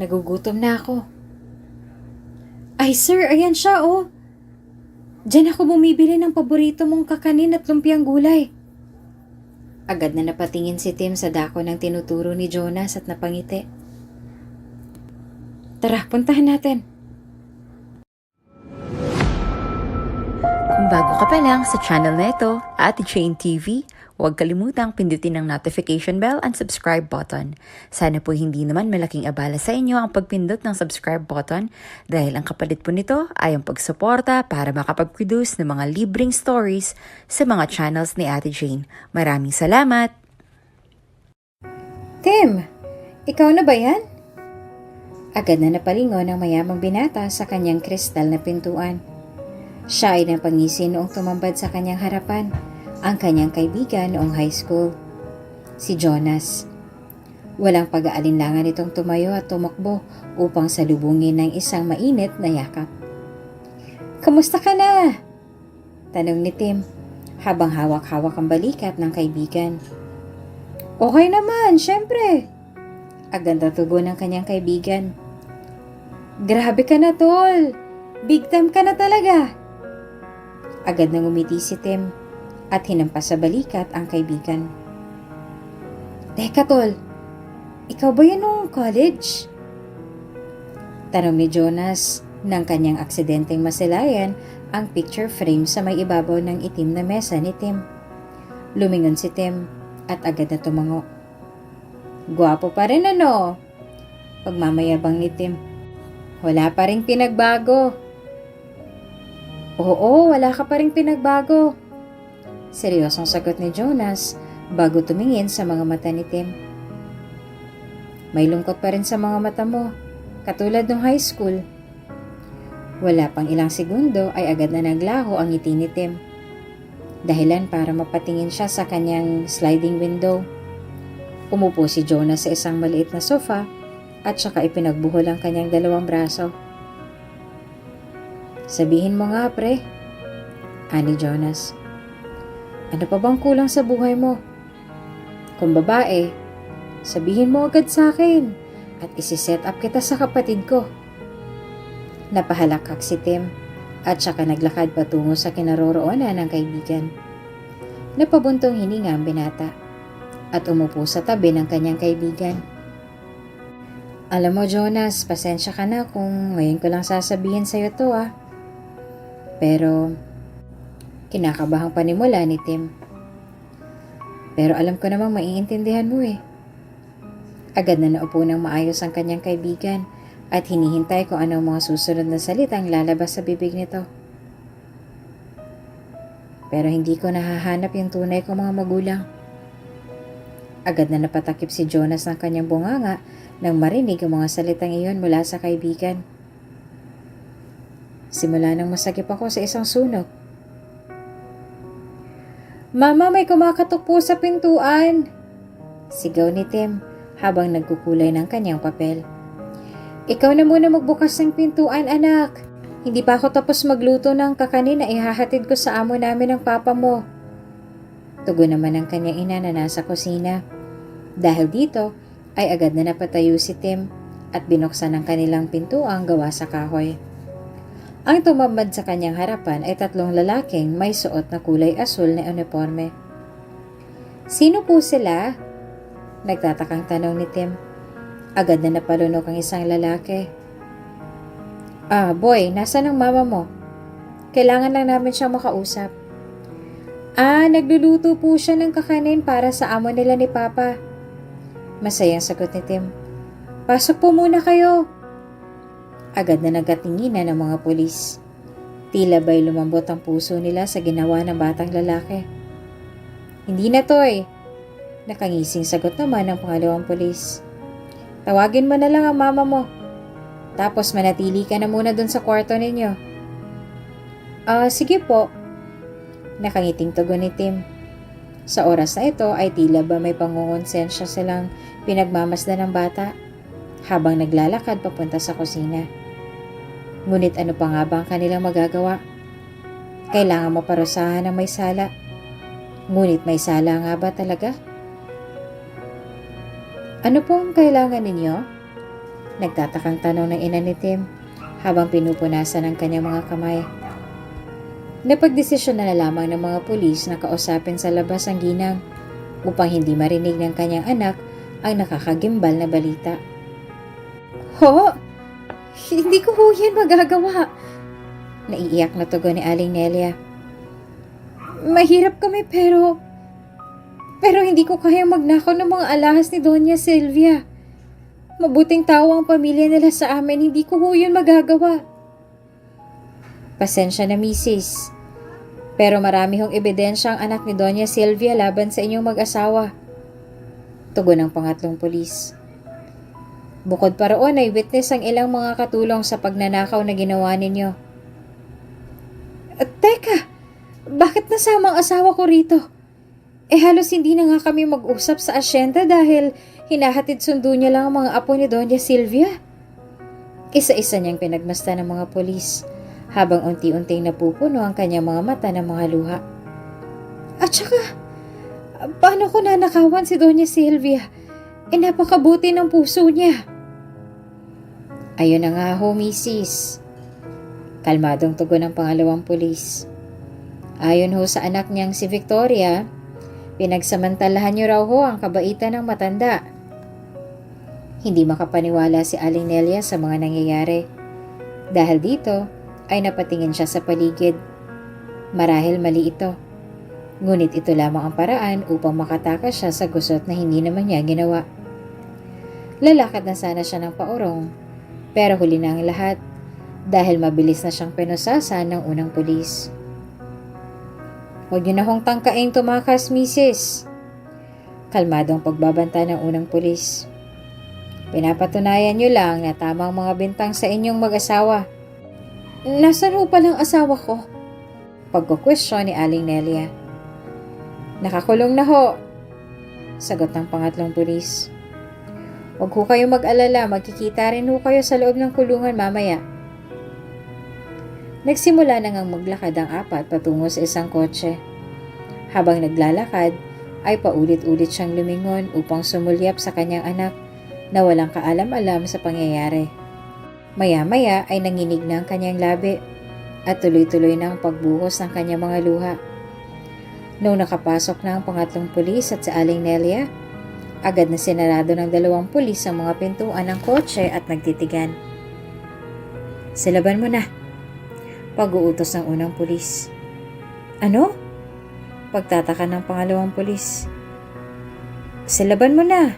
Nagugutom na ako. Ay sir, ayan siya oh. Diyan ako bumibili ng paborito mong kakanin at lumpiang gulay. Agad na napatingin si Tim sa dako ng tinuturo ni Jonas at napangiti. Tara, puntahan natin. Kung bago ka pa lang sa channel na ito, Ate Jane TV, huwag kalimutang pindutin ang notification bell and subscribe button. Sana po hindi naman malaking abala sa inyo ang pagpindot ng subscribe button dahil ang kapalit po nito ay ang pagsuporta para makapag-produce ng mga libreng stories sa mga channels ni Ate Jane. Maraming salamat! Tim, ikaw na ba yan? Agad na napalingon ang mayamang binata sa kanyang kristal na pintuan. Siya ay napangisi noong tumambad sa kanyang harapan, ang kanyang kaibigan noong high school, si Jonas. Walang pag-aalinlangan itong tumayo at tumakbo upang salubungin ng isang mainit na yakap. "Kamusta ka na?" tanong ni Tim habang hawak-hawak ang balikat ng kaibigan. "Okay naman, syempre." Agad na tugon ng kanyang kaibigan. "Grabe ka na, tol. Big time ka na talaga." Agad nang umiti si Tim at hinampas sa balikat ang kaibigan. "Teka tol, ikaw ba yan nung college?" Tanong ni Jonas nang kanyang aksidenteng masilayan ang picture frame sa may ibabaw ng itim na mesa ni Tim. Lumingon si Tim at agad na tumango. "Gwapo pa rin ano?" Pagmamayabang ni Tim. "Wala pa ring pinagbago." "Oo, wala ka pa ring pinagbago." Seryosong sagot ni Jonas bago tumingin sa mga mata ni Tim. "May lungkot pa rin sa mga mata mo, katulad ng high school." Wala pang ilang segundo ay agad na naglaho ang ngiti ni Tim. Dahilan para mapatingin siya sa kanyang sliding window. Umupo si Jonas sa isang maliit na sofa at saka ipinagbuhol ang kanyang dalawang braso. "Sabihin mo nga pre," ani Jonas. "Ano pa bang kulang sa buhay mo? Kung babae, sabihin mo agad sa akin at isi-set up kita sa kapatid ko." Napahalakak si Tim at saka naglakad patungo sa kinaroroonan ng kaibigan. Napabuntong hininga ang binata at umupo sa tabi ng kanyang kaibigan. "Alam mo Jonas, pasensya ka na kung ngayon ko lang sasabihin sa'yo to ah. Pero, kinakabahang panimula ni Tim. Pero alam ko namang maiintindihan mo eh." Agad na naupo ng maayos ang kanyang kaibigan at hinihintay kung ano ang mga susunod na salitang lalabas sa bibig nito. Pero hindi ko nahahanap yung tunay kong mga magulang. Agad na napatakip si Jonas ng kanyang bunganga nang marinig ang mga salitang iyon mula sa kaibigan. Simula nang masagip ako sa isang sunog. "Mama, may kumakatok po sa pintuan!" Sigaw ni Tim habang nagkukulay ng kanyang papel. "Ikaw na muna magbukas ng pintuan, anak. Hindi pa ako tapos magluto ng kakanin na ihahatid ko sa amo namin ng papa mo." Tugon naman ng kanyang ina na nasa kusina. Dahil dito, ay agad na napatayo si Tim at binuksan ang kanilang pintuang gawa sa kahoy. Ang tumambad sa kanyang harapan ay 3 lalaking may suot na kulay asul na uniforme. "Sino po sila?" Nagtatakang tanong ni Tim. Agad na napalunok ang isang lalaki. "Boy, nasaan ang mama mo? Kailangan lang namin siyang makausap." Nagluluto po siya ng kakanin para sa amo nila ni Papa." Masayang sagot ni Tim. "Pasok po muna kayo." Agad na nagkatinginan ng mga pulis. Tila ba'y lumambot ang puso nila sa ginawa ng batang lalaki. "Hindi na toy," nakangising sagot naman ng pangalawang pulis. "Tawagin mo na lang ang mama mo. Tapos manatili ka na muna dun sa kwarto ninyo." Sige po," nakangiting tugon ni Tim. Sa oras na ito ay tila ba may pangungonsensya silang pinagmamasdan ng bata habang naglalakad papunta sa kusina. Ngunit ano pa nga ba ang kanilang magagawa? Kailangan maparusahan ng may sala. Ngunit may sala nga ba talaga? "Ano pong kailangan ninyo?" Nagtatakang tanong ng ina ni Tim habang pinupunasan ang kanyang mga kamay. Napagdesisyon na lamang ng mga pulis na kausapin sa labas ang ginang upang hindi marinig ng kanyang anak ang nakakagimbal na balita. Ho! Hindi ko ho yan magagawa! Naiiyak na tugon ni Aling Nelia. Mahirap kami pero hindi ko kayang magnakaw ng mga alahas ni Doña Silvia. Mabuting tao ang pamilya nila sa amin, hindi ko ho yun magagawa. Pasensya na, misis. Pero marami hong ebidensya ang anak ni Doña Silvia laban sa inyong mag-asawa. Tugon ng pangatlong pulis. Bukod pa roon ay witness ang ilang mga katulong sa pagnanakaw na ginawa ninyo. Teka, bakit nasama ang asawa ko rito? Halos hindi na nga kami mag-usap sa asyenda dahil hinahatid sundo niya lang ang mga apo ni Doña Silvia. Isa-isa niyang pinagmasta ng mga pulis habang unti-unting napupuno ang kanyang mga mata ng mga luha. At saka, paano ko nanakawan si Doña Silvia? Napakabuti ng puso niya. Ayun na nga ho, misis. Kalmadong tugon ng pangalawang pulis. Ayon ho sa anak niyang si Victoria, pinagsamantalahan niyo raw ho ang kabaitan ng matanda. Hindi makapaniwala si Aling Nelia sa mga nangyayari. Dahil dito ay napatingin siya sa paligid. Marahil mali ito. Ngunit ito lamang ang paraan upang makatakas siya sa gusot na hindi naman niya ginawa. Lalakad na sana siya ng paurong, pero huli na ang lahat dahil mabilis na siyang pinusasan ng unang pulis. Huwag niyo na hong tangkaing tumakas, misis. Kalmadong pagbabanta ng unang pulis. Pinapatunayan niyo lang na tamang mga bintang sa inyong mag-asawa. Nasaan ho palang asawa ko? Pagkukwestiyon ni Aling Nelia. Nakakulong na ho, sagot ng pangatlong pulis. Huwag ho kayong mag-alala, magkikita rin ho kayo sa loob ng kulungan mamaya. Nagsimula na ngang maglakad ang apat patungo sa isang kotse. Habang naglalakad, ay paulit-ulit siyang lumingon upang sumulyap sa kanyang anak na walang kaalam-alam sa pangyayari. Maya-maya ay nanginig na ang kanyang labi at tuloy-tuloy na ang pagbuhos ng kanyang mga luha. Noong nakapasok na ang pangatlong pulis at si Aling Nelia, agad na sinarado ng dalawang pulis ang mga pintuan ng kotse at nagtitigan. Silaban mo na, pag-uutos ng unang pulis. Ano? Pagtataka ng pangalawang pulis. Silaban mo na,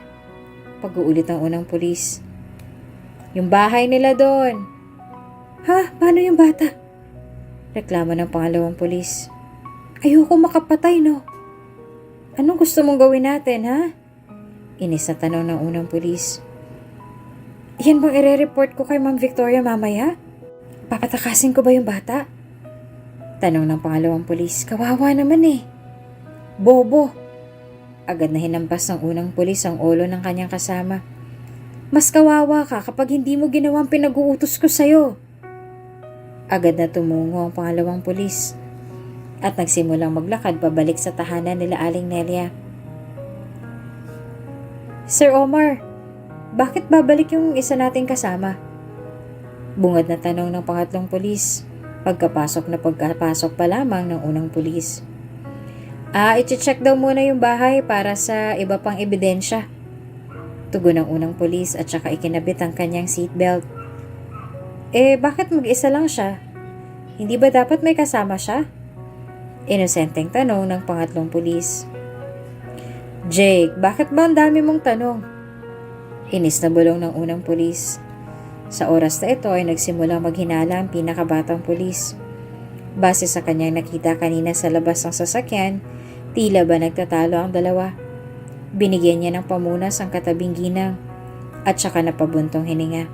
pag-uulit ng unang pulis. Yung bahay nila doon. Ha? Paano yung bata? Reklamo ng pangalawang pulis. Ayoko makapatay, no? Anong gusto mong gawin natin, ha? Inis na tanong ng unang pulis. Yan bang ire-report ko kay Ma'am Victoria mamaya? Papatakasin ko ba yung bata? Tanong ng pangalawang pulis. Kawawa naman eh. Bobo. Agad na hinampas ng unang pulis ang ulo ng kanyang kasama. Mas kawawa ka kapag hindi mo ginawa ang pinag-uutos ko sa'yo. Agad na tumungo ang pangalawang pulis at nagsimulang maglakad pabalik sa tahanan nila Aling Nelia. Sir Omar, bakit babalik yung isa nating kasama? Bungad na tanong ng pangatlong pulis, pagkapasok pa lamang ng unang pulis. I-check daw muna yung bahay para sa iba pang ebidensya. Tugon ng unang pulis at saka ikinabit ang kanyang seatbelt. Bakit mag-isa lang siya? Hindi ba dapat may kasama siya? Inosenteng tanong ng pangatlong pulis. Jake, bakit ba ang dami mong tanong? Inis na bulong ng unang pulis. Sa oras na ito ay nagsimulang maghinala ang pinakabatang pulis. Base sa kanyang nakita kanina sa labas ng sasakyan, tila ba nagtatalo ang dalawa. Binigyan niya ng pamunas ang katabing ginang at saka napabuntong hininga.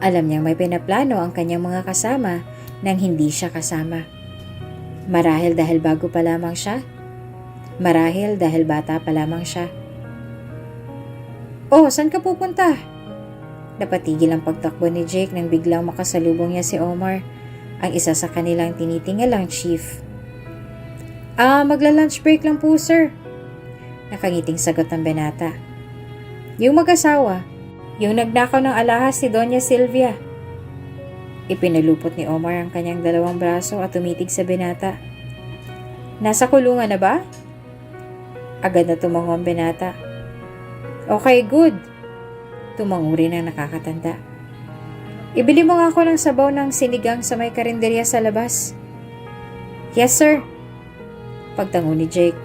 Alam niyang may pinaplano ang kanyang mga kasama nang hindi siya kasama. Marahil dahil bago pa lamang siya. Marahil dahil bata pa lamang siya. Oh, saan ka pupunta? Napatigil ang pagtakbo ni Jake nang biglang makasalubong niya si Omar, ang isa sa kanilang tinitingalang chief. Magla-lunch break lang po, sir. Nakangiting sagot ng binata. Yung mag-asawa, Yung nagnakaw ng alahas si Doña Silvia. Ipinalupot ni Omar ang kanyang dalawang braso at tumitig sa binata. Nasa kulungan na ba? Agad na tumango ang binata. Okay, good. Tumango rin ang nakakatanda. Ibili mo nga ako ng sabaw ng sinigang sa may karinderya sa labas. Yes, sir. Pagtango ni Jake,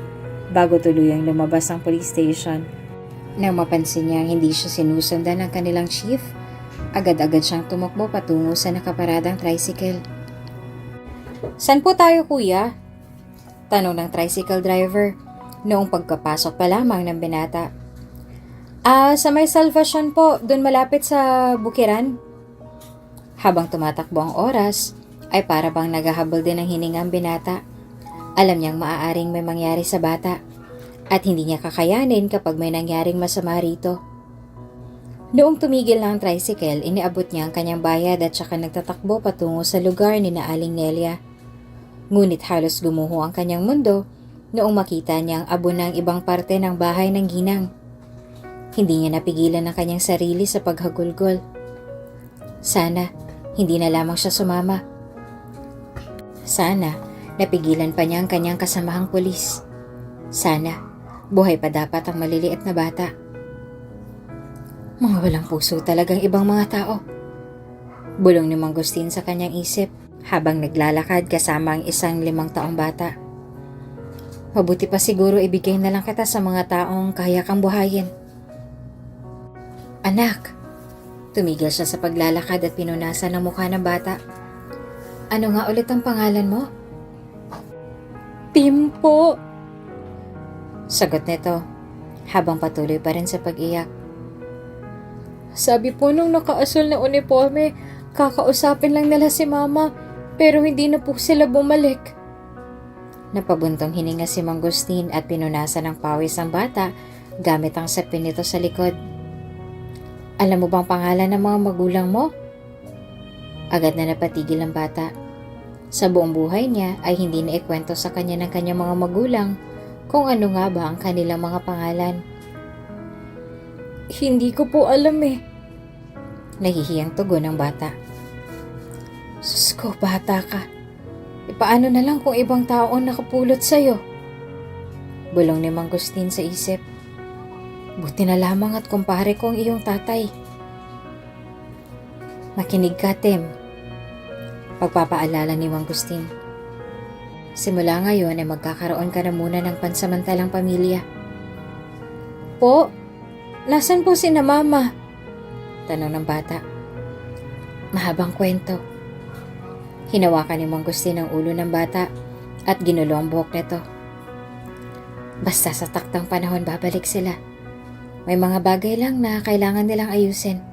bago tuluyang lumabas ang police station. Nang mapansin niyang hindi siya sinusundan ng kanilang chief, agad-agad siyang tumakbo patungo sa nakaparadang tricycle. San po tayo, kuya? Tanong ng tricycle driver noong pagkapasok pa lamang ng binata. Sa may Salvation po, dun malapit sa Bukiran. Habang tumatakbo ang oras, ay para bang naghahabol din ng hininga ang binata. Alam niyang maaaring may mangyari sa bata at hindi niya kakayanin kapag may nangyaring masama rito. Noong tumigil na ang tricycle, iniabot niya ang kanyang bayad at saka nagtatakbo patungo sa lugar ni na Aling Nelia. Ngunit halos gumuho ang kanyang mundo noong makita niya ang abo ng ibang parte ng bahay ng ginang. Hindi niya napigilan ang kanyang sarili sa paghagulgol. Sana, hindi na lamang siya sumama. Sana, napigilan pa niya ang kanyang kasamahang pulis. Sana, buhay pa dapat ang maliliit na bata. Mga walang puso talagang ibang mga tao. Bulong ni Mangustin sa kanyang isip habang naglalakad kasama ang isang 5 taong bata. Mabuti pa siguro ibigay na lang kita sa mga taong kaya kang buhayin. Anak, tumigil siya sa paglalakad at pinunasan ang mukha ng bata. Ano nga ulit ang pangalan mo? Tim po. Sagot nito habang patuloy pa rin sa pag-iyak. Sabi po nung nakaasul na uniforme, kakausapin lang nila si mama pero hindi na po sila bumalik. Napabuntong hininga si Mangustin at pinunasan ng pawis ang bata gamit ang sapin nito sa likod. Alam mo bang pangalan ng mga magulang mo? Agad na napatigil ang bata. Sa buong buhay niya ay hindi na ikwento sa kanya ng kanyang mga magulang kung ano nga ba ang kanilang mga pangalan. Hindi ko po alam eh. Nahihiyang tugon ng bata. Sus ko, bata ka. Paano na lang kung ibang tao ang nakapulot sa'yo? Bulong ni Mangustin sa isip. Buti na lamang at kumpare ko ang iyong tatay. Makinig ka, Tim. Pagpapaalala ni Mangustin. Simula ngayon ay magkakaroon ka na muna ng pansamantalang pamilya. Po? Nasaan po si na mama? Tanong ng bata. Mahabang kwento. Hinawakan ni Mangustin ang ulo ng bata at ginulo ang buhok nito. Basta sa taktang panahon babalik sila. May mga bagay lang na kailangan nilang ayusin.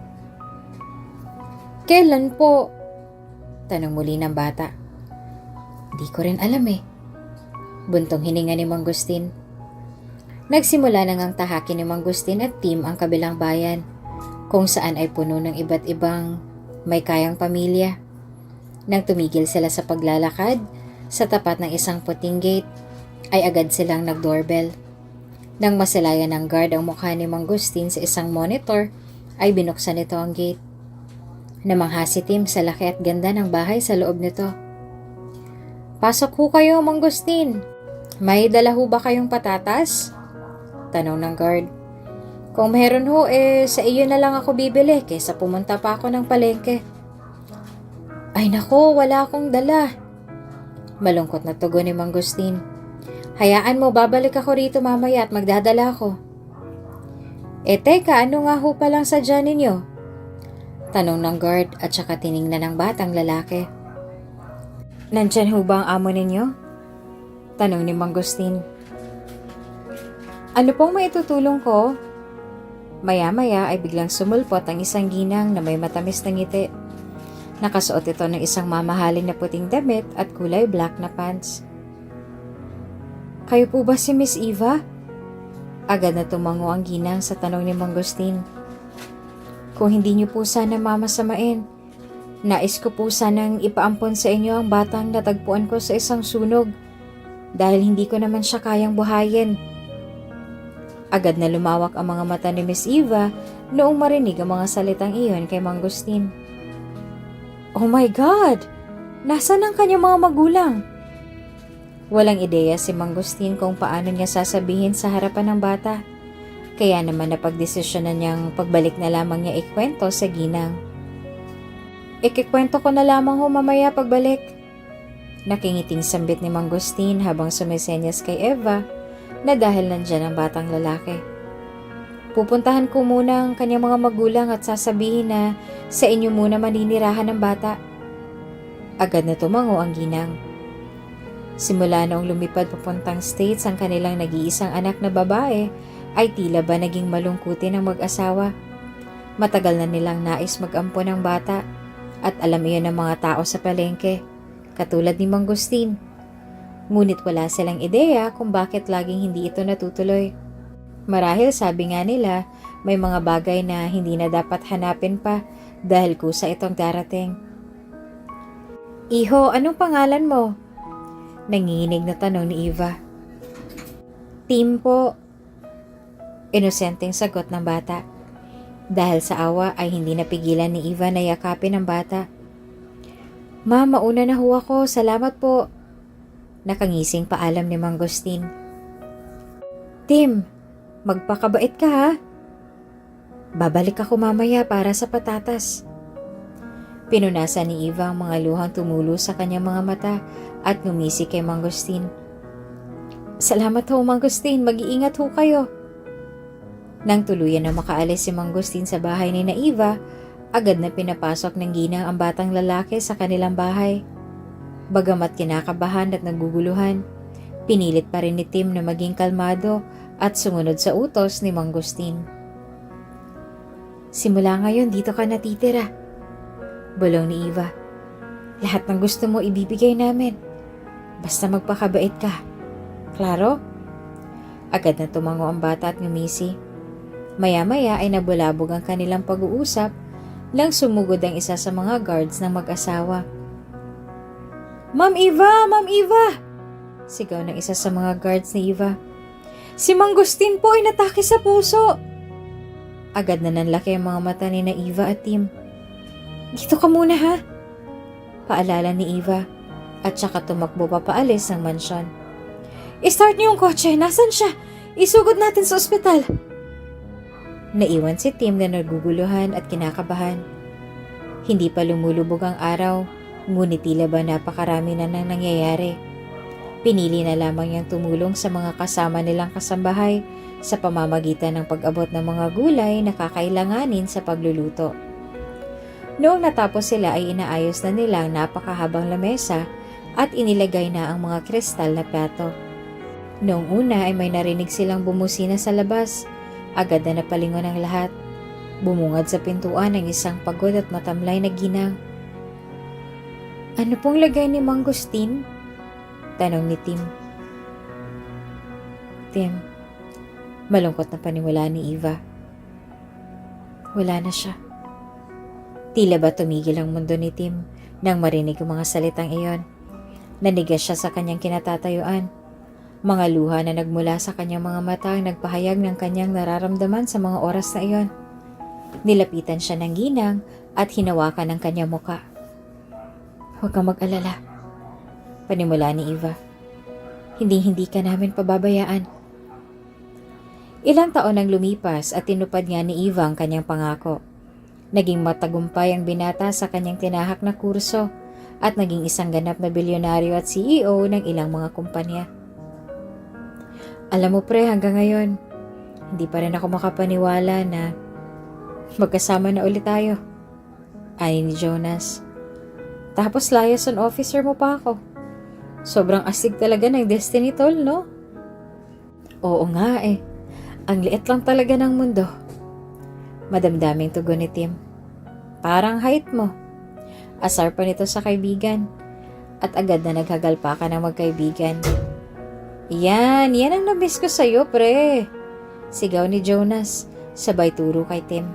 Kailan po? Tanong muli ng bata. Di ko rin alam eh. Buntong hininga ni Mangustin. Nagsimula na ngang tahakin ni Mangustin at Tim ang kabilang bayan, kung saan ay puno ng iba't ibang may kayang pamilya. Nang tumigil sila sa paglalakad, sa tapat ng isang puting gate, ay agad silang nag-doorbell. Nang masilayan ng guard ang mukha ni Mangustin sa isang monitor, ay binuksan nito ang gate. Namangha si Tim sa laki at ganda ng bahay sa loob nito. Pasok ho kayo, Mangustin. May dala ho ba kayong patatas? Tanong ng guard. Kung meron ho, sa iyo na lang ako bibili kaysa pumunta pa ako ng palengke. Ay nako, wala akong dala. Malungkot na tugon ni Mangustin. Hayaan mo, babalik ako rito mamaya at magdadala ako. Teka, ano nga ho palang sadya ninyo? Tanong ng guard at saka tiningnan ng batang lalaki. Nandyan ho ba ang amo ninyo? Tanong ni Mangustin. Ano pong maitutulong ko? Maya-maya ay biglang sumulpot ang isang ginang na may matamis na ngiti. Nakasuot ito ng isang mamahalin na puting damit at kulay black na pants. Kayo po ba si Miss Eva? Agad na tumango ang ginang sa tanong ni Mangustin. Kung hindi niyo po sana mamasamain, nais ko po sanang ipaampon sa inyo ang batang natagpuan ko sa isang sunog dahil hindi ko naman siya kayang buhayin. Agad na lumawak ang mga mata ni Miss Eva noong marinig ang mga salitang iyon kay Mangustin. Oh my God! Nasaan ang kanyang mga magulang? Walang ideya si Mangustin kung paano niya sasabihin sa harapan ng bata. Kaya naman napagdesisyonan niyang pagbalik na lamang niya ikwento sa ginang. Ikikwento ko na lamang ho mamaya pagbalik. Nakingiting sambit ni Mangustin habang sumisenyas kay Eva na dahil nandyan ang batang lalaki. Pupuntahan ko muna ang kanyang mga magulang at sasabihin na sa inyo muna maninirahan ng bata. Agad na tumango ang ginang. Simula noong lumipad papuntang States ang kanilang nag-iisang anak na babae ay tila ba naging malungkutin ang mag-asawa. Matagal na nilang nais mag-ampon ng bata at alam iyon ng mga tao sa palengke, katulad ni Mangustin. Ngunit wala silang ideya kung bakit laging hindi ito natutuloy. Marahil sabi nga nila, may mga bagay na hindi na dapat hanapin pa dahil kusa itong darating. Iho, anong pangalan mo? Nanginginig na tanong ni Eva. Tim po. Inosenteng sagot ng bata. Dahil sa awa ay hindi napigilan ni Eva na yakapin ang bata. Ma, mauna na ho ako. Salamat po. Nakangising paalam ni Mangustin. Tim, magpakabait ka ha. Babalik ako mamaya para sa patatas. Pinunasan ni Eva ang mga luhang tumulo sa kanyang mga mata at ngumisi kay Mangustin. Salamat ho Mangustin, mag-iingat ho kayo. Nang tuluyan na makaalis si Mangustin sa bahay ni Eva, agad na pinapasok ng ginang ang batang lalaki sa kanilang bahay. Bagamat kinakabahan at naguguluhan, pinilit pa rin ni Tim na maging kalmado at sumunod sa utos ni Mangustin. Simula ngayon dito ka natitira, bulong ni Eva. Lahat ng gusto mo ibibigay namin. Basta magpakabait ka. Klaro? Agad na tumango ang bata at ngumisi. Maya-maya ay nabulabog ang kanilang pag-uusap nang sumugod ang isa sa mga guards ng mag-asawa. Ma'am Eva! Ma'am Eva! Sigaw ng isa sa mga guards ni Eva. Si Mangustin po ay natake sa puso! Agad na nanlaki ang mga mata ni Eva at Tim. Dito ka muna ha? Paalala ni Eva at saka tumakbo pa paalis ng mansyon. I-start niyo yung kotse, nasan siya? Isugod natin sa ospital. Naiwan si Tim na naguguluhan at kinakabahan. Hindi pa lumulubog ang araw, ngunit tila ba napakarami na nang nangyayari. Pinili na lamang niyang tumulong sa mga kasama nilang kasambahay sa pamamagitan ng pag-abot ng mga gulay na kakailanganin sa pagluluto. Noong natapos sila ay inaayos na nila ang napakahabang lamesa at inilagay na ang mga kristal na plato. Noong una ay may narinig silang bumusina sa labas. Agad na napalingon ang lahat. Bumungad sa pintuan ang isang pagod at matamlay na ginang. Ano pong lagay ni Mangustin? Tanong ni Tim. Tim, malungkot na paniwala ni Eva. Wala na siya. Tila ba tumigil ang mundo ni Tim nang marinig ang mga salitang iyon. Nanigas siya sa kanyang kinatatayuan. Mga luha na nagmula sa kanyang mga mata ang nagpahayag ng kanyang nararamdaman sa mga oras na iyon. Nilapitan siya ng ginang at hinawakan ang kanyang muka. Huwag kang mag-alala, panimula ni Eva. Hindi ka namin pababayaan. Ilang taon ang lumipas at tinupad nga ni Eva ang kanyang pangako. Naging matagumpay ang binata sa kanyang tinahak na kurso at naging isang ganap na bilyonaryo at CEO ng ilang mga kumpanya. Alam mo pre, hanggang ngayon, hindi pa rin ako makapaniwala na magkasama na ulit tayo. Ani ni Jonas. Tapos liaison officer mo pa ako. Sobrang astig talaga ng destiny tol, no? Oo nga eh. Ang liit lang talaga ng mundo. Madamdaming tugon ni Tim. Parang height mo. Asar pa nito sa kaibigan. At agad na naghagalpakan ng magkaibigan. Yan ang namiss ko sa'yo, pre. Sigaw ni Jonas, sabay turo kay Tim.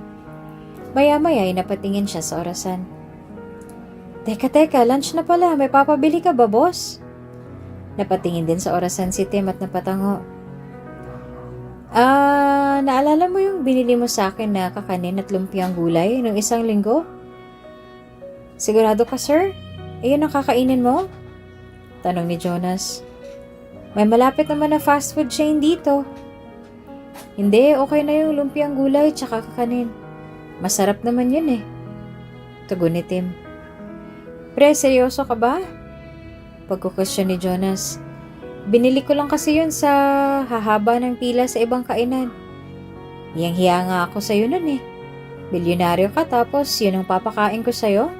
Maya-maya ay napatingin siya sa orasan. Teka, lunch na pala. May papabili ka ba, boss? Napatingin din sa orasan si Tim at napatango. Naalala mo yung binili mo sa akin na kakanin at lumpiang gulay nung isang linggo? Sigurado ka, sir? Iyon ang kakainin mo? Tanong ni Jonas. May malapit naman na fast food chain dito. Hindi, okay na yung lumpiang gulay tsaka kakanin. Masarap naman yun eh. Tugon ni Tim. Pre, seryoso ka ba? Pagkukwestiyon ni Jonas. Binili ko lang kasi yun sa hahaba ng pila sa ibang kainan. Hiyang-hiya nga ako sa'yo nun eh. Bilyonaryo ka tapos yun ang papakain ko sa'yo?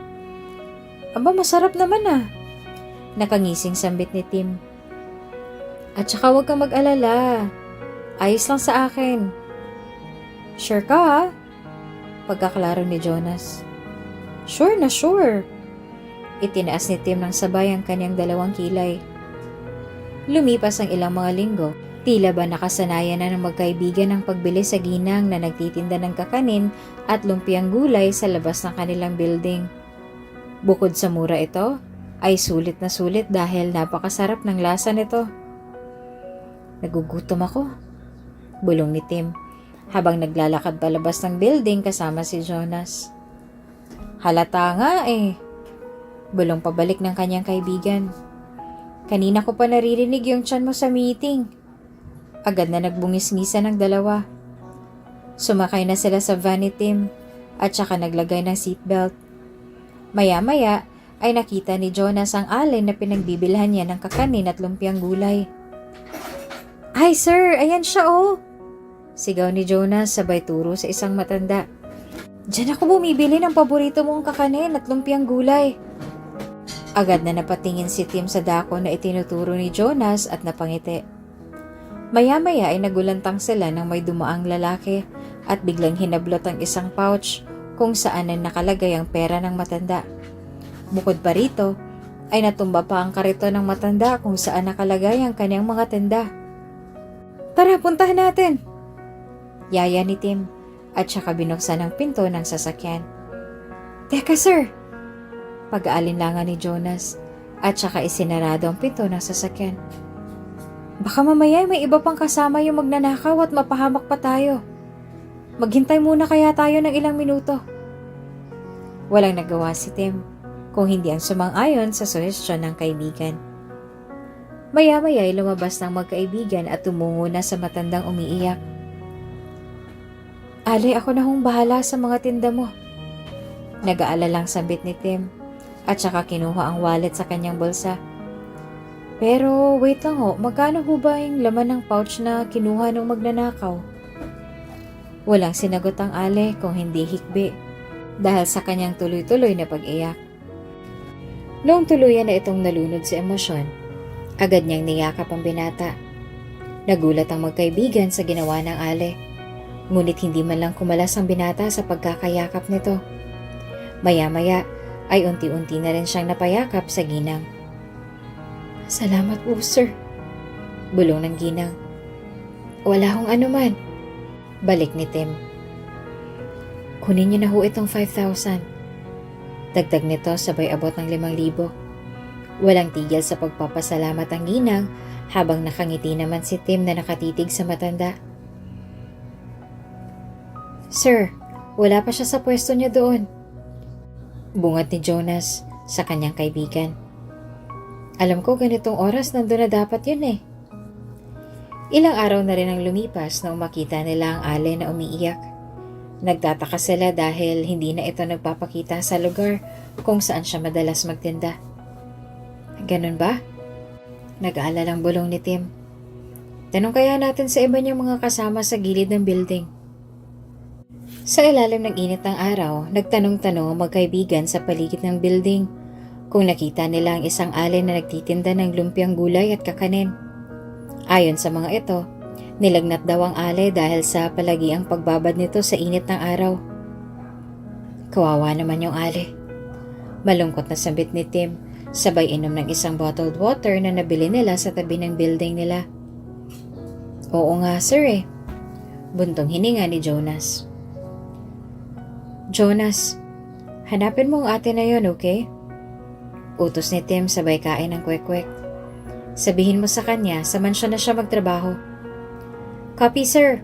Aba, masarap naman ah. Nakangising sambit ni Tim. At saka huwag kang mag-alala. Ayos lang sa akin. Sure ka ha? Pagkaklaro ni Jonas. Sure na sure. Itinaas ni Tim ng sabay ang kanyang dalawang kilay. Lumipas ang ilang mga linggo, tila ba nakasanayan na ng magkaibigan ang pagbili sa ginang na nagtitinda ng kakanin at lumpiang gulay sa labas ng kanilang building. Bukod sa mura ito, ay sulit na sulit dahil napakasarap ng lasa nito. Nagugutom ako, bulong ni Tim habang naglalakad palabas ng building kasama si Jonas. Halata nga eh, bulong pabalik ng kanyang kaibigan. Kanina ko pa naririnig yung tiyan mo sa meeting. Agad na nagbungis-ngisa ng dalawa. Sumakay na sila sa van ni Tim at saka naglagay ng seatbelt. Maya-maya ay nakita ni Jonas ang allen na pinagbibilhan niya ng kakanin at lumpiang gulay. Ay sir, ayan siya oh! Sigaw ni Jonas sabay turo sa isang matanda. Diyan ako bumibili ng paborito mong kakanin at lumpiang gulay. Agad na napatingin si Tim sa dako na itinuturo ni Jonas at napangiti. Maya-maya ay nagulantang sila nang may dumaang lalaki at biglang hinablot ang isang pouch kung saan ay nakalagay ang pera ng matanda. Bukod pa rito, ay natumba pa ang karito ng matanda kung saan nakalagay ang kanyang mga tenda. Tara, puntahan natin! Yaya ni Tim at saka binuksan ang pinto ng sasakyan. Teka sir! Pag-aalinlangan ni Jonas at saka isinarado ang pinto ng sasakyan. Baka mamaya may iba pang kasama yung magnanakaw at mapahamak pa tayo. Maghintay muna kaya tayo ng ilang minuto. Walang nagawa si Tim kung hindi ang sumang-ayon sa suhestyon ng kaibigan. Maya-maya ay lumabas ng magkaibigan at tumungo na sa matandang umiiyak. Ale, ako na hong bahala sa mga tinda mo. Nag-aalalang sambit ni Tim. At saka kinuha ang wallet sa kanyang bulsa. Pero wait lang ho, magkano ho ba yung laman ng pouch na kinuha ng magnanakaw? Walang sinagot ang ale kung hindi hikbi dahil sa kanyang tuloy-tuloy na pag-iyak. Noong tuluyan na itong nalunod sa emosyon, agad niyang niyakap ang binata. Nagulat ang magkaibigan sa ginawa ng ale, ngunit hindi man lang kumalas ang binata sa pagkakayakap nito. Maya-maya, ay unti-unti na rin siyang napayakap sa ginang. Salamat po, sir. Bulong ng ginang. Wala hong anuman. Balik ni Tim. Kunin niyo na ho itong 5,000. Dagdag nito sabay abot ng 5,000. Walang tigil sa pagpapasalamat ang ginang habang nakangiti naman si Tim na nakatitig sa matanda. Sir, wala pa siya sa pwesto niya doon. Bungat ni Jonas sa kanyang kaibigan. Alam ko ganitong oras nandun na dapat yun eh. Ilang araw na rin ang lumipas nang makita nila ang ale na umiiyak. Nagtataka sila dahil hindi na ito nagpapakita sa lugar kung saan siya madalas magtinda. Ganun ba? Nag-aalalang bulong ni Tim. Tanong kaya natin sa iba niyang mga kasama sa gilid ng building. Sa ilalim ng init ng araw, nagtanong-tanong ang magkaibigan sa paligid ng building kung nakita nila ang isang allen na nagtitinda ng lumpiang gulay at kakanin. Ayon sa mga ito, nilagnat daw ang ale dahil sa palagiang pagbabad nito sa init ng araw. Kawawa naman yung ale. Malungkot na sambit ni Tim, sabay inom ng isang bottled water na nabili nila sa tabi ng building nila. Oo nga sir eh. Buntong hininga ni Jonas. Jonas, hanapin mo ang ate na yon, okay? Utos ni Tim sabay kain ng kwek-kwek. Sabihin mo sa kanya sa mansyon na siya magtrabaho. Copy, sir.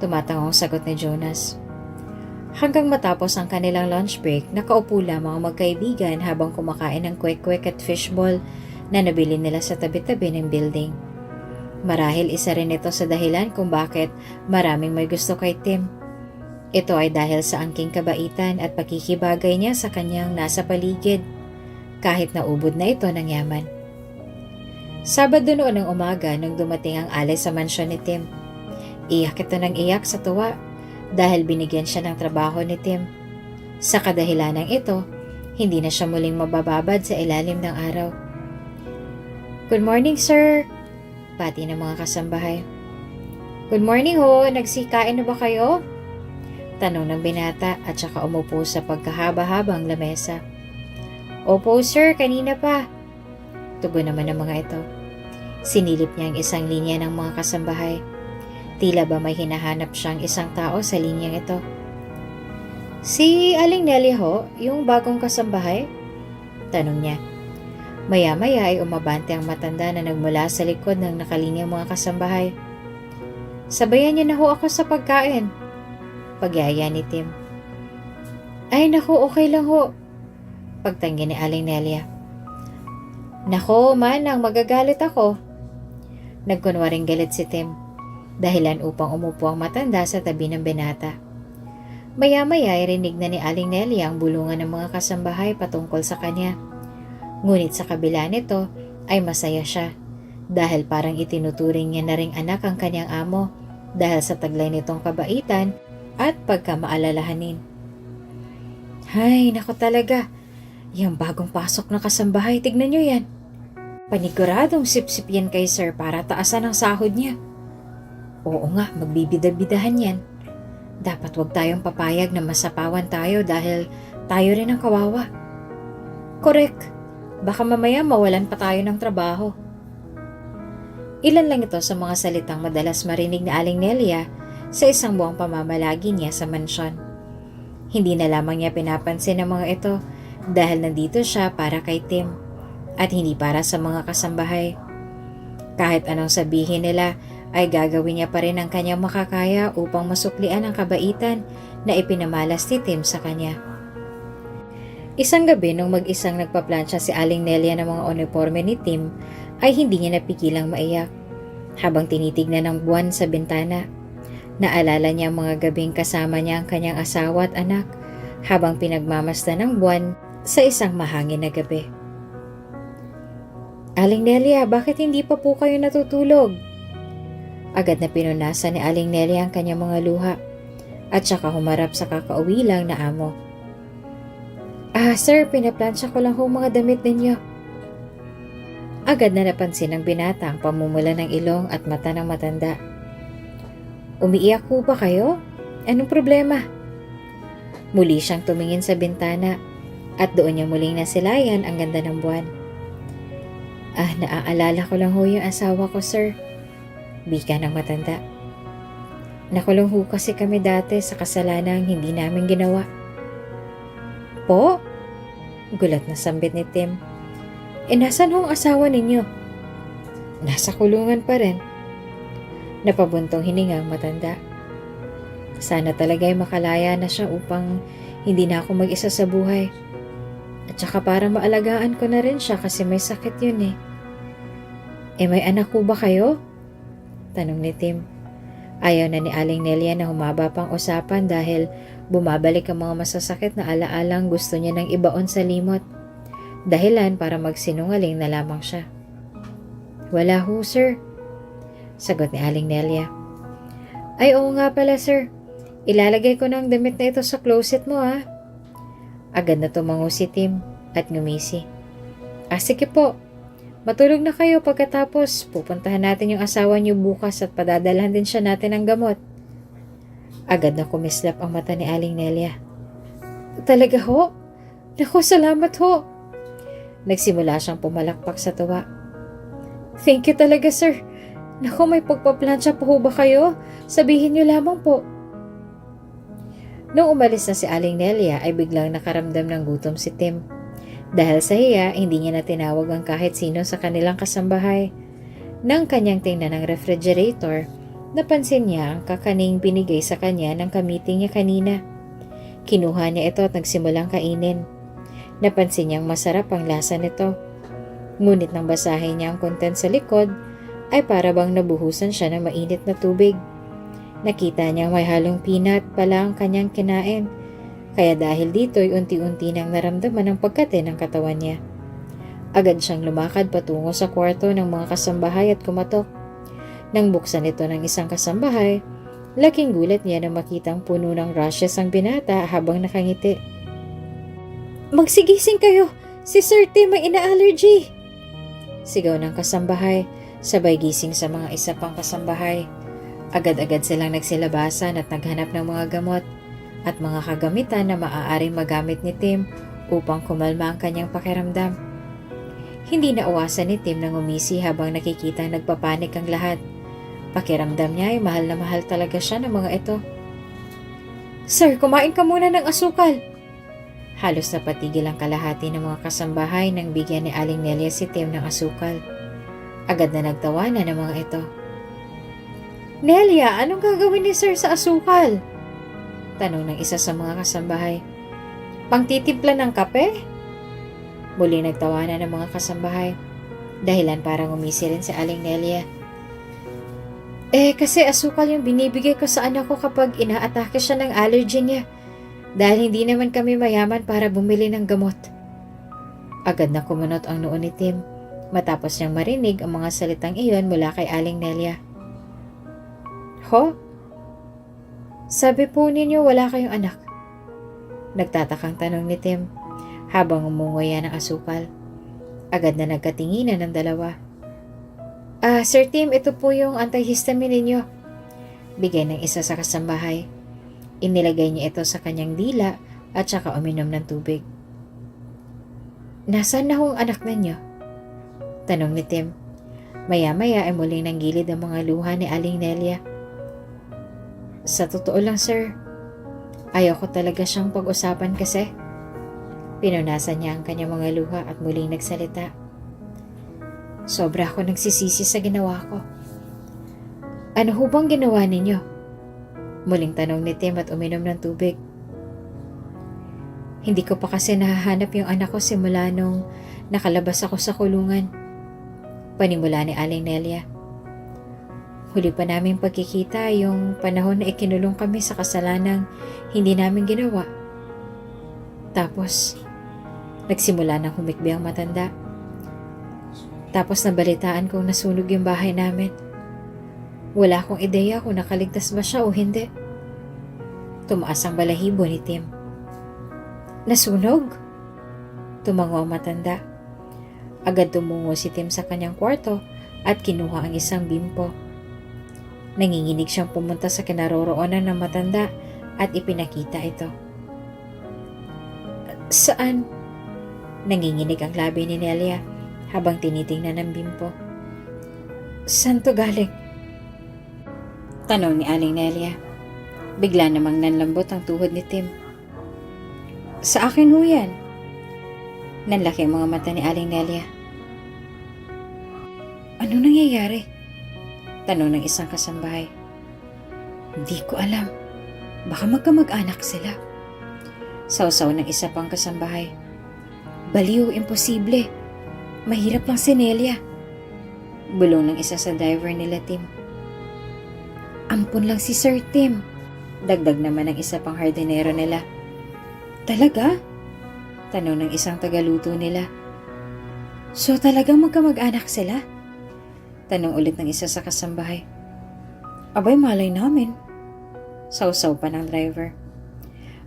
Tumatangong sagot ni Jonas. Hanggang matapos ang kanilang lunch break, nakaupo lamang ang magkaibigan habang kumakain ng kwek-kwek at fishball na nabili nila sa tabi-tabi ng building. Marahil isa rin ito sa dahilan kung bakit maraming may gusto kay Tim. Ito ay dahil sa angking kabaitan at pakikibagay niya sa kanyang nasa paligid, kahit naubod na ito ng yaman. Sabado noon ng umaga nung dumating ang alay sa mansyon ni Tim. Iyak ito ng iyak sa tuwa dahil binigyan siya ng trabaho ni Tim. Sa kadahilanang ito, hindi na siya muling mabababad sa ilalim ng araw. Good morning, sir! Pati ng mga kasambahay. Good morning ho! Nagsikain na ba kayo? Tanong ng binata at saka umupo sa pagkahaba-habang lamesa. Opo, sir, kanina pa. Tugon naman ng mga ito. Sinilip niya ang isang linya ng mga kasambahay. Tila ba may hinahanap siyang isang tao sa linyang ito. Si Aling Nelly ho, yung bagong kasambahay? Tanong niya. Maya-maya ay umabante ang matanda na nagmula sa likod ng nakalinyang mga kasambahay. Sabayan niyo na ho ako sa pagkain. Pagyaya ni Tim. Ay naku, okay lang ho. Pagtanggi ni Aling Nelia. Nako man, ang magagalit ako. Nagkunwaring galit si Tim. Dahilan upang umupo ang matanda sa tabi ng binata. Maya-maya ay rinig na ni Aling Nelia ang bulungan ng mga kasambahay patungkol sa kanya. Ngunit sa kabila nito ay masaya siya dahil parang itinuturing niya na ring anak ang kanyang amo dahil sa taglay nitong kabaitan at pagkamaalalahanin. Hay, nako talaga. Yung bagong pasok na kasambahay, tignan nyo yan. Paniguradong sip-sip yan kay sir para taasan ang sahod niya. Oo nga, magbibida-bidahan yan. Dapat wag tayong papayag na masapawan tayo dahil tayo rin ang kawawa. Correct. Baka mamaya mawalan pa tayo ng trabaho. Ilan lang ito sa mga salitang madalas marinig ni Aling Nelia sa isang buwang pamamalagi niya sa mansyon. Hindi na lamang niya pinapansin ang mga ito dahil nandito siya para kay Tim at hindi para sa mga kasambahay. Kahit anong sabihin nila ay gagawin niya pa rin ang kanyang makakaya upang masuklian ang kabaitan na ipinamalas ni Tim sa kanya. Isang gabi nung mag-isang nagpaplansya si Aling Nelia ng mga uniforme ni Tim ay hindi niya napigilang maiyak habang tinitignan ng buwan sa bintana. Naalala niya ang mga gabing kasama niya ang kanyang asawa at anak habang pinagmamasdan ng buwan sa isang mahangin na gabi. Aling Nelia, bakit hindi pa po kayo natutulog? Agad na pinunasan ni Aling Nelia ang kanyang mga luha at saka humarap sa kakauwi lang na amo. Sir, pinaplansya ko lang ho mga damit ninyo. Agad na napansin ng binata ang pamumula ng ilong at mata ng matanda. Umiiyak po ba kayo? Anong problema? Muli siyang tumingin sa bintana at doon niya muling nasilayan ang ganda ng buwan. Naaalala ko lang ho yung asawa ko, sir. Bika ng matanda. Nakulong ho kasi kami dati sa kasalanang hindi namin ginawa. Po? Gulat na sambit ni Tim. Nasan hong asawa ninyo? Nasa kulungan pa rin. Napabuntong hininga ang matanda. Sana talaga ay makalaya na siya upang hindi na ako mag-isa sa buhay. At saka para maalagaan ko na rin siya kasi may sakit yun eh. May anak ko ba kayo? Tanong ni Tim. Ayaw na ni Aling Nelia na humaba pang usapan dahil bumabalik ang mga masasakit na alaalang gusto niya nang ibaon sa limot. Dahilan para magsinungaling na lamang siya. Wala ho, sir. Sagot ni Aling Nelia. Ay, oo nga pala, sir. Ilalagay ko na ang damit na ito sa closet mo, ha? Agad na tumango si Tim at ngumisi. Sige po. Matulog na kayo pagkatapos pupuntahan natin yung asawa niyo bukas at padadalhan din siya natin ng gamot. Agad na kumislap ang mata ni Aling Nelia. Talaga ho? Naku, salamat ho. Nagsimula siyang pumalakpak sa tuwa. Thank you talaga, sir. Naku, may pagpaplansya pa ho ba kayo? Sabihin niyo lamang po. Nung umalis na si Aling Nelia ay biglang nakaramdam ng gutom si Tim. Dahil sa hiya, hindi niya na tinawag ang kahit sino sa kanilang kasambahay. Nang kanyang tingnan ng refrigerator, Napansin niya ang kakaning binigay sa kanya ng kamiting niya kanina. Kinuha niya ito at nagsimulang kainin. Napansin niyang masarap ang lasa nito. Ngunit nang basahin niya ang content sa likod, ay para bang nabuhusan siya ng mainit na tubig. Nakita niyang may halong peanut pala ang kanyang kinain. Kaya dahil dito'y unti-unti nang naramdaman ang pagkate ng katawan niya. Agad siyang lumakad patungo sa kwarto ng mga kasambahay at kumatok. Nang buksan ito ng isang kasambahay, laking gulat niya na makitang puno ng rashes ang binata habang nakangiti. "Magsigising kayo! Si Sir Tim may ina-allergy!" Sigaw ng kasambahay, sabay gising sa mga isa pang kasambahay. Agad-agad silang nagsilabasan at naghanap ng mga gamot at mga kagamitan na maaaring magamit ni Tim upang kumalma ang kanyang pakiramdam. Hindi nauwasan ni Tim na ngumisi habang nakikita nagpapanik ang lahat. Pakiramdam niya ay mahal na mahal talaga siya ng mga ito. "Sir, kumain ka muna ng asukal!" Halos napatigil ang kalahati ng mga kasambahay nang bigyan ni Aling Nelia si Tim ng asukal. Agad na nagtawanan ng mga ito. "Nelia, anong gagawin ni Sir sa asukal?" Tanong ng isa sa mga kasambahay. "Pangtitimpla ng kape?" Muli nagtawanan ng mga kasambahay. Dahilan para ngumisi rin si Aling Nelia. Kasi asukal yung binibigay ko sa anak ko kapag inaatake siya ng allergy niya. Dahil hindi naman kami mayaman para bumili ng gamot." Agad na kumunot ang noo ni Tim matapos niyang marinig ang mga salitang iyon mula kay Aling Nelia. "Ho? Sabi po ninyo wala kayong anak?" Nagtatakang tanong ni Tim habang umunguya ng asukal. Agad na nagkatinginan ng dalawa. Sir Tim, ito po yung antihistamine ninyo." Bigay ng isa sa kasambahay. Inilagay niya ito sa kanyang dila at saka uminom ng tubig. "Nasaan na ho ang anak ninyo?" Tanong ni Tim. Maya-maya ay muling nanggilid ang mga luha ni Aling Nelia. "Sa totoo lang, sir, ayaw ko talaga siyang pag-usapan kasi." Pinunasan niya ang kanyang mga luha at muling nagsalita. "Sobra ako nagsisisi sa ginawa ko." "Ano ho bang ginawa ninyo?" Muling tanong ni Tim at uminom ng tubig. "Hindi ko pa kasi nahahanap yung anak ko simula nung nakalabas ako sa kulungan." Panimula ni Aling Nelia. "Huli pa naming pagkikita yung panahon na ikinulong kami sa kasalanang hindi namin ginawa." Tapos, nagsimula ng humikbi ang matanda. "Tapos nabalitaan kong nasunog yung bahay namin. Wala akong ideya kung nakaligtas ba siya o hindi." Tumaas ang balahibo ni Tim. "Nasunog?" Tumango ang matanda. Agad tumungo si Tim sa kanyang kwarto at kinuha ang isang bimpo. Nanginginig siyang pumunta sa kinaroroonan ng matanda at ipinakita ito. "Saan?" Nanginginig ang labi ni Nelia habang tinitingnan ng bimpo. "Saan to galing?" Tanong ni Aling Nelia. Bigla namang nanlambot ang tuhod ni Tim. "Sa akin ho yan." Nanlaki ang mga mata ni Aling Nelia. "Ano nangyayari?" Tanong ng isang kasambahay. "Hindi ko alam. Baka magkamag-anak sila." Sausaw ng isa pang kasambahay. "Baliw, imposible. Mahirap lang si Nelia." Bulong ng isa sa driver nila Tim. "Ampun lang si Sir Tim." Dagdag naman ng isa pang hardinero nila. "Talaga?" Tanong ng isang tagaluto nila. "So talagang magkamag-anak sila?" Tanong ulit ng isa sa kasambahay. "Abay, malay namin." Sausaw pa ng driver.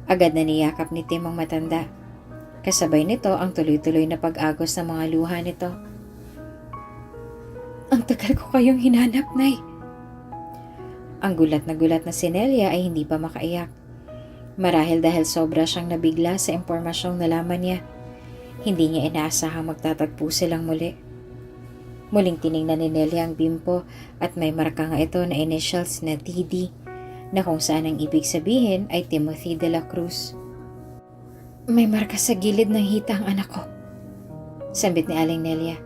Agad na niyakap ni Tim ang matanda. Kasabay nito ang tuloy-tuloy na pag-agos ng mga luha nito. "Ang tagal ko kayong hinanap, Nay." Ang gulat na si Nelia ay hindi pa makaiyak. Marahil dahil sobra siyang nabigla sa impormasyong nalaman niya. Hindi niya inaasahang magtatagpo silang muli. Muling tiningnan ni Nelia ang bimpo at may marka nga ito na initials na TD na kung saan ang ibig sabihin ay Timothy de la Cruz. "May marka sa gilid ng hita ang anak ko," sambit ni Aling Nelia.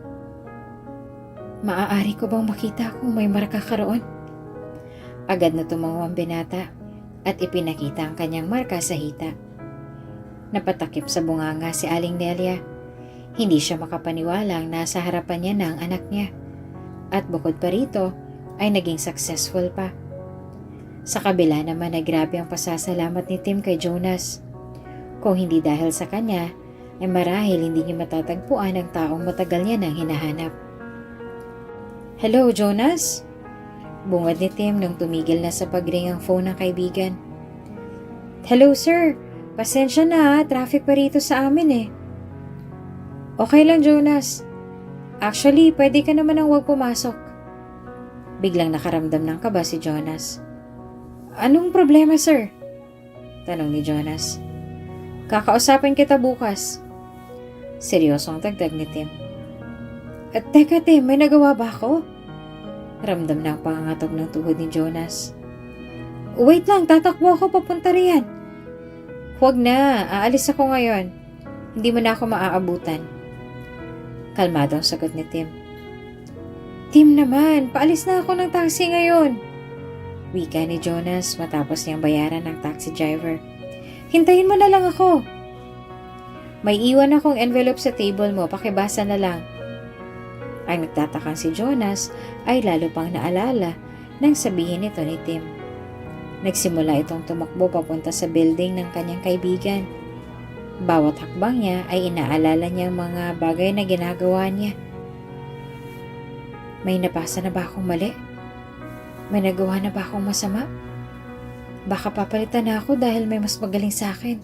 "Maaari ko bang makita kung may marka ka roon?" Agad na tumango ang binata at ipinakita ang kanyang marka sa hita. Napatakip sa bunganga si Aling Nelia. Hindi siya makapaniwalang nasa harapan niya na ang anak niya. At bukod pa rito ay naging successful pa. Sa kabila naman ay grabe ang pasasalamat ni Tim kay Jonas. Kung hindi dahil sa kanya, ay marahil hindi niya matatagpuan ang taong matagal niya nang hinahanap. "Hello, Jonas?" Bungad ni Tim nang tumigil na sa pagring ang phone ng kaibigan. "Hello, sir. Pasensya na, traffic pa rito sa amin eh." "Okay lang, Jonas. Actually, pwede ka naman ang huwag pumasok." Biglang nakaramdam ng kaba si Jonas. "Anong problema, sir?" tanong ni Jonas. "Kakausapin kita bukas." Seryosong dagdag ni Tim. "At teka Tim, may nagawa ba ako?" Ramdam ng pangangatog ng tuhod ni Jonas. "Wait lang, tatakbo ako papunta riyan." "Huwag na, aalis ako ngayon. Hindi mo na ako maaabutan." Kalmadong sagot ni Tim. "Tim naman, paalis na ako ng taxi ngayon." Wika ni Jonas matapos niyang bayaran ng taxi driver. "Hintayin mo na lang ako." "May iwan akong envelope sa table mo, pakibasa na lang." Ang nagtatakang si Jonas ay lalo pang naalala nang sabihin nito ni Tim. Nagsimula itong tumakbo papunta sa building ng kanyang kaibigan. Bawat hakbang niya ay inaalala niya ang mga bagay na ginagawa niya. May nabasa na ba akong mali? May nagawa na ba akong masama? Baka papalitan na ako dahil may mas magaling sa akin.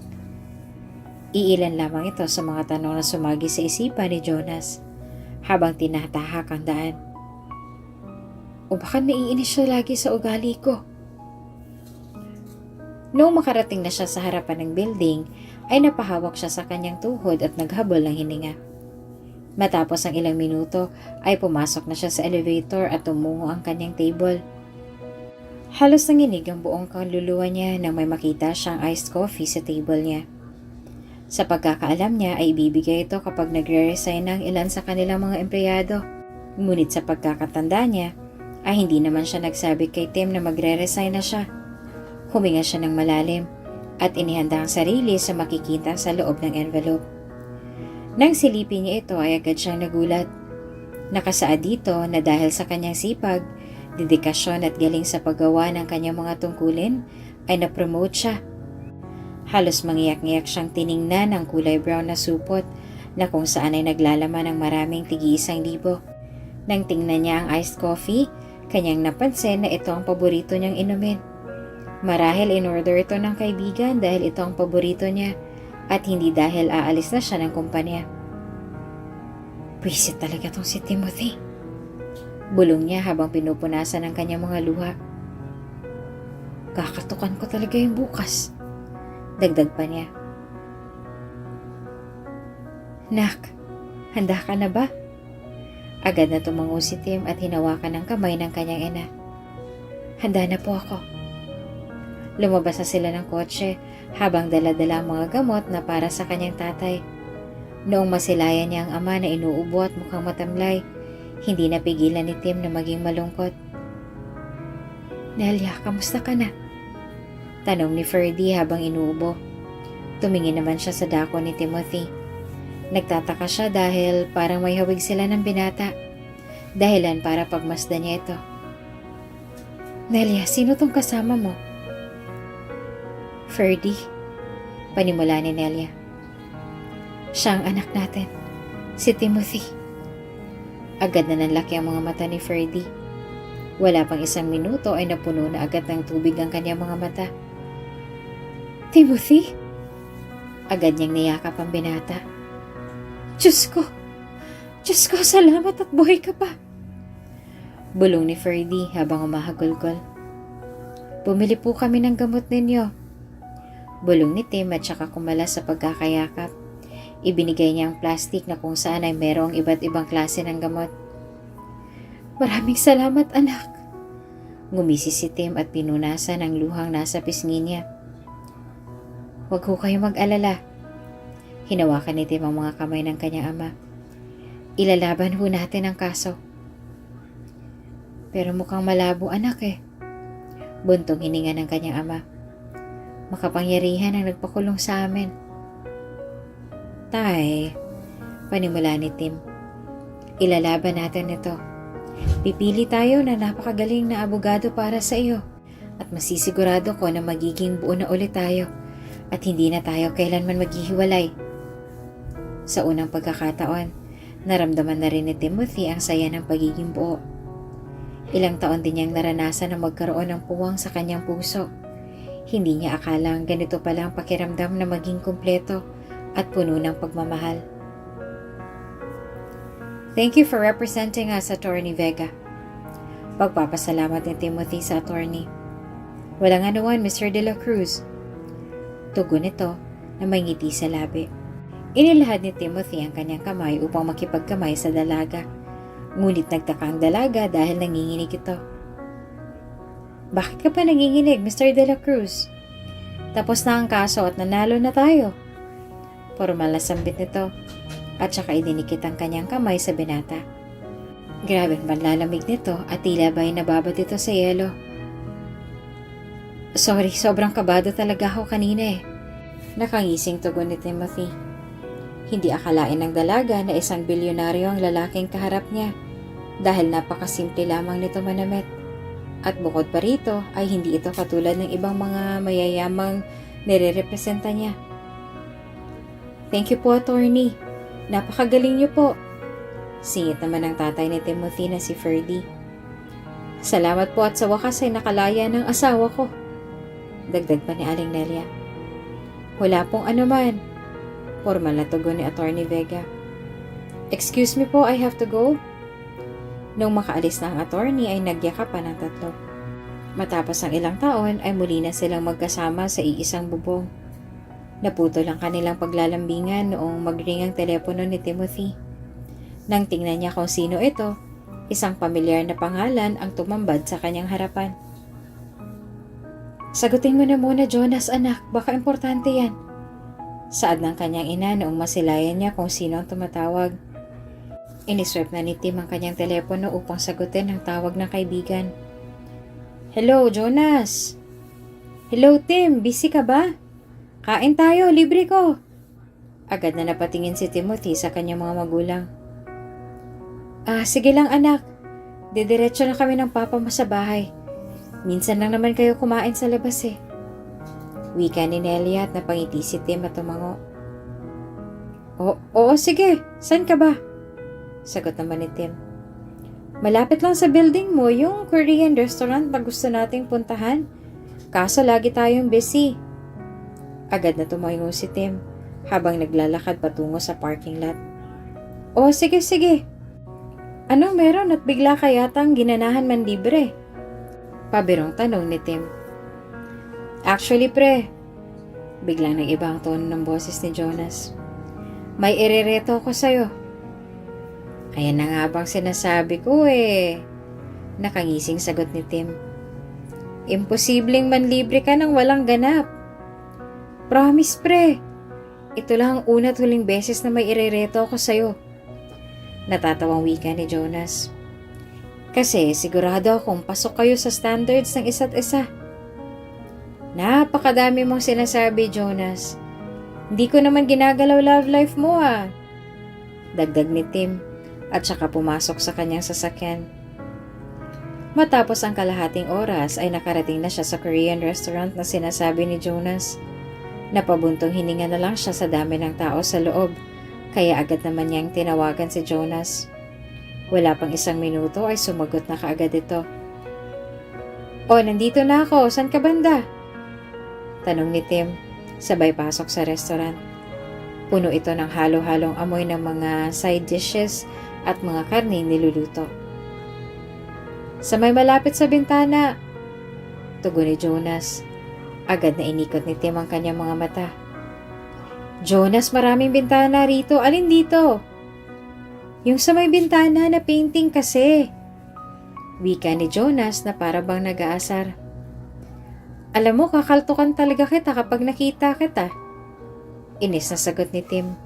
Iilan lamang ito sa mga tanong na sumagi sa isipan ni Jonas habang tinatahak ang daan. O baka naiinis siya lagi sa ugali ko? Noong makarating na siya sa harapan ng building, ay napahawak siya sa kanyang tuhod at naghabol ng hininga. Matapos ang ilang minuto, ay pumasok na siya sa elevator at tumungo ang kanyang table. Halos nanginig ang buong kaluluwa niya nang may makita siyang iced coffee sa table niya. Sa pagkakaalam niya ay ibibigay ito kapag nagre-resign ng ilan sa kanilang mga empleyado. Ngunit sa pagkakatanda niya, ay hindi naman siya nagsabi kay Tim na magre-resign na siya. Huminga siya ng malalim at inihanda ang sarili sa makikita sa loob ng envelope. Nang silipin niya ito ay agad siyang nagulat. Nakasaad dito na dahil sa kanyang sipag, dedikasyon at galing sa paggawa ng kanyang mga tungkulin ay na-promote siya. Halos mangiyak-ngiyak siyang tiningnan ang kulay brown na supot na kung saan ay naglalaman ng maraming tig-1,000. Nang tingnan niya ang iced coffee, kanyang napansin na ito ang paborito niyang inumin. Marahil in-order ito ng kaibigan dahil ito ang paborito niya at hindi dahil aalis na siya ng kumpanya. Pwisit talaga tong si Timothy. Bulong niya habang pinupunasan ang kanyang mga luha. Kakatukan ko talaga yung bukas. Dagdag pa niya. Nak, handa ka na ba? Agad na tumango si Tim at hinawakan ang kamay ng kanyang ina. Handa na po ako. Lumabas na sila ng kotse habang dala-dala ang mga gamot na para sa kanyang tatay. Noong masilayan niya ang ama na inuubo at mukhang matamlay, hindi napigilan ni Tim na maging malungkot. Nelia, kamusta ka na? Tanong ni Ferdy habang inuubo. Tumingin naman siya sa dako ni Timothy. Nagtataka siya dahil parang may hawig sila ng binata. Dahilan para pagmasdan niya ito. Nelia, sino tong kasama mo? Ferdy, panimula ni Nelia. Siya ang anak natin, si Timothy. Agad na nanlaki ang mga mata ni Ferdy. Wala pang isang minuto ay napuno na agad ng tubig ang kanyang mga mata. Timothy? Agad niyang niyakap ang binata. Diyos ko, salamat at buhay ka pa. Bulong ni Ferdy habang umahagulgol. Bumili po kami ng gamot ninyo. Bulong ni Tim at saka kumalas sa pagkakayakap. Ibinigay niya ang plastic na kung saan ay merong iba't ibang klase ng gamot. Maraming salamat anak. Ngumisi si Tim at pinunasan ang luhang nasa pisngi niya. Huwag ho kayo mag-alala. Hinawakan ni Tim ang mga kamay ng kanyang ama. Ilalaban ho natin ang kaso. Pero mukhang malabo anak eh. Buntong hininga ng kanyang ama. Makapangyarihan ang nagpakulong sa amin. Tay, panimula ni Tim. Ilalaban natin ito. Pipili tayo na napakagaling na abogado para sa iyo. At masisigurado ko na magiging buo na ulit tayo. At hindi na tayo kailanman maghihiwalay. Sa unang pagkakataon, naramdaman na rin ni Timothy ang saya ng pagiging buo. Ilang taon din niyang naranasan na magkaroon ng puwang sa kanyang puso. Hindi niya akalang ganito pala ang pakiramdam na maging kumpleto at puno ng pagmamahal. Thank you for representing us, Attorney Vega. Pagpapasalamat ni Timothy sa attorney. Walang anuman, Mr. De La Cruz. Tugon nito na may ngiti sa labi. Inilahad ni Timothy ang kanyang kamay upang makipagkamay sa dalaga. Ngunit nagtaka ang dalaga dahil nanginginig ito. Bakit ka pa nanginginig, Mr. De La Cruz? Tapos na ang kaso at nanalo na tayo. Formal na sambit nito at saka idinikit ang kanyang kamay sa binata. Grabe ang panlalamig nito at tila ba'y nababat ito sa yelo. Sorry, sobrang kabado talaga ako kanina eh. Nakangising tugon ni Timothy. Hindi akalain ng dalaga na isang bilyonaryo ang lalaking kaharap niya dahil napakasimple lamang nito manamit. At bukod pa rito ay hindi ito katulad ng ibang mga mayayamang nire-representa niya. Thank you po, attorney. Napakagaling niyo po. Singit naman ng tatay ni Timothy na si Ferdy. Salamat po at sa wakas ay nakalaya ng asawa ko. Dagdag pa ni Aling Nelia. Wala pong anuman. Formal na tugon ni Attorney Vega. Excuse me po, I have to go. Nung makaalis na ang attorney ay nagyakapan ng tatlo. Matapos ang ilang taon ay muli na silang magkasama sa iisang bubong. Naputol ang kanilang paglalambingan noong magring ang telepono ni Timothy. Nang tingnan niya kung sino ito, isang pamilyar na pangalan ang tumambad sa kanyang harapan. Sagutin mo na muna, Jonas, anak. Baka importante yan. Saad ng kanyang ina noong masilayan niya kung sino ang tumatawag. Iniswipe na ni Tim ang kanyang telepono upang sagutin ang tawag ng kaibigan. Hello, Jonas. Hello, Tim. Busy ka ba? Kain tayo, libre ko. Agad na napatingin si Timothy sa kanyang mga magulang. Sige lang anak. Didiretso na kami ng papa mo sa bahay. Minsan lang naman kayo kumain sa labas eh. Wika ni Nelia at napangiti si Tim at tumango. Oo, sige. Saan ka ba? Sagot naman ni Tim. Malapit lang sa building mo yung Korean restaurant na gusto nating puntahan. Kaso lagi tayong busy. Agad na tumayo si Tim habang naglalakad patungo sa parking lot. Sige. Anong meron at bigla ka yatang ginanahan man libre? Pabirong tanong ni Tim. Actually pre, biglang nag-iba ang tono ng boses ni Jonas. May irereto ko sa'yo. Ayan na nga bang sinasabi ko eh. Nakangising sagot ni Tim. Imposibleng manlibre ka nang walang ganap. Promise pre, ito lang ang una at huling beses na may irereto ko sa'yo. Natatawang wika ni Jonas. Kasi sigurado akong pasok kayo sa standards ng isa't isa. Napakadami mong sinasabi, Jonas. Hindi ko naman ginagalaw love life mo ah. Dagdag ni Tim at saka pumasok sa kanyang sasakyan. Matapos ang kalahating oras ay nakarating na siya sa Korean restaurant na sinasabi ni Jonas. Napabuntong hininga na lang siya sa dami ng tao sa loob, kaya agad naman niyang tinawagan si Jonas. Wala pang isang minuto ay sumagot na kaagad ito. Nandito na ako. Saan ka banda? Tanong ni Tim, sabay pasok sa restaurant. Puno ito ng halo-halong amoy ng mga side dishes at mga karne niluluto. Sa may malapit sa bintana, tugon ni Jonas. Agad na inikot ni Tim ang kanyang mga mata. Jonas, maraming bintana rito. Alin dito? Yung sa may bintana na painting kasi. Wika ni Jonas na para bang nag-aasar. Alam mo, kakaltukan talaga kita kapag nakita kita. Inis na sagot ni Tim.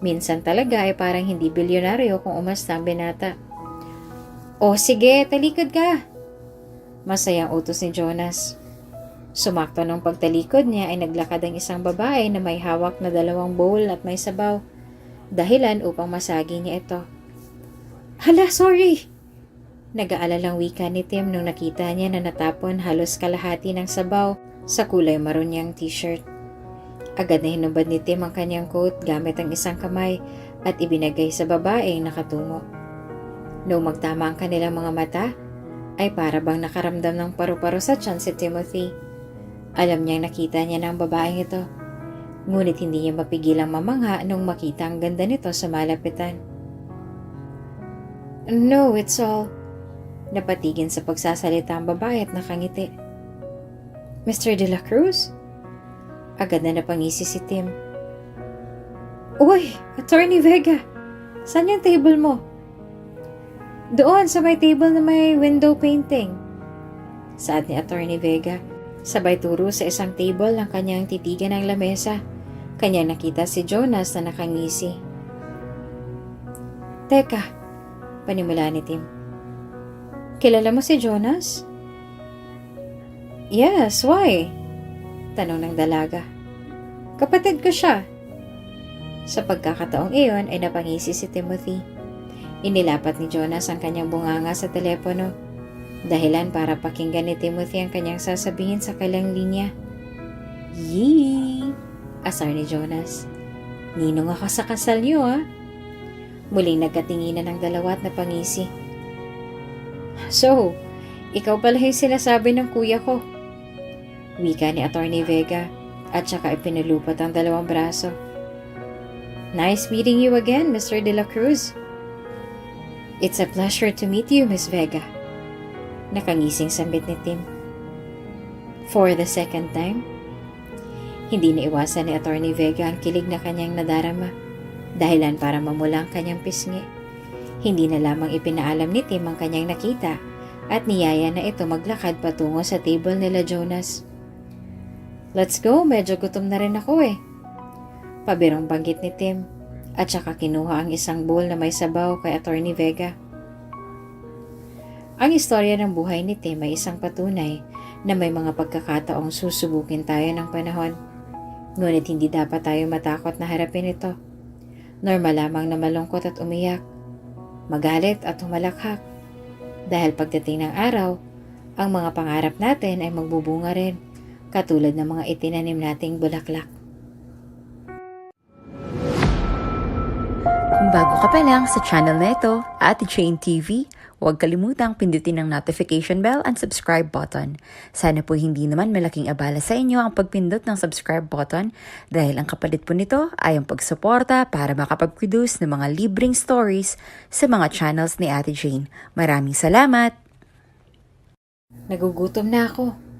Minsan talaga ay parang hindi bilyonaryo kung umasta ang binata. Sige, talikod ka. Masayang utos ni Jonas. Sumakto nung pagtalikod niya ay naglakad ang isang babae na may hawak na 2 bowl at may sabaw. Dahilan upang masagi niya ito. Hala, sorry! Nag-aalalang wika ni Tim nung nakita niya na natapon halos kalahati ng sabaw sa kulay maroon niyang t-shirt. Agad na hinubad ni Tim ang kanyang coat gamit ang isang kamay at ibinagay sa babaeng nakatungo. Noong magtama ang kanilang mga mata, ay para bang nakaramdam ng paru-paro sa tiyan si Timothy. Alam niyang nakita niya na ang babaeng ito, ngunit hindi niya mapigilang mamangha nung makita ang ganda nito sa malapitan. No, it's all. Napatigin sa pagsasalita ang babae at nakangiti. Mr. De La Cruz? Agad na napangisi si Tim. Uy, Attorney Vega! Saan yung table mo? Doon sa may table na may window painting. Saad ni Attorney Vega. Sabay turo sa isang table ang kanyang titigan ng lamesa. Kanya nakita si Jonas na nakangisi. Teka, panimula ni Tim. Kilala mo si Jonas? Yes, why? Tanong ng dalaga. Kapatid ko siya. Sa pagkakataong iyon ay napangisi si Timothy. Inilapat ni Jonas ang kanyang bunganga sa telepono. Dahilan para pakinggan ni Timothy ang kanyang sasabihin sa kanyang linya. Yee! Asar ni Jonas. Ninong ako sa kasal niyo Muling nagkatinginan ng dalawa at napangisi. So, ikaw pala yung sinasabi ng kuya ko. Wika ni Attorney Vega at saka ipinulupot ang 2 braso. Nice meeting you again, Mr. De La Cruz. It's a pleasure to meet you, Miss Vega. Nakangising sambit ni Tim. For the second time, hindi naiwasan ni Attorney Vega ang kilig na kanyang nadarama. Dahilan para mamula ang kanyang pisngi. Hindi na lamang ipinaalam ni Tim ang kanyang nakita at niyaya na ito maglakad patungo sa table nila Jonas. Let's go, medyo gutom na rin ako Pabirong banggit ni Tim at saka kinuha ang isang bowl na may sabaw kay Attorney Vega. Ang istorya ng buhay ni Tim ay isang patunay na may mga pagkakataong susubukin tayo ng panahon. Ngunit hindi dapat tayo matakot na harapin ito. Normal lamang na malungkot at umiyak, magalit at humalakhak. Dahil pagdating ng araw, ang mga pangarap natin ay magbubunga rin, katulad ng mga itinanim nating bulaklak. Kung bago ka pa lang sa channel na ito, Ate Jane TV, huwag kalimutang pindutin ang notification bell and subscribe button. Sana po hindi naman malaking abala sa inyo ang pagpindot ng subscribe button dahil ang kapalit po nito ay ang pagsuporta para makapag-produce ng mga libreng stories sa mga channels ni Ate Jane. Maraming salamat! Nagugutom na ako.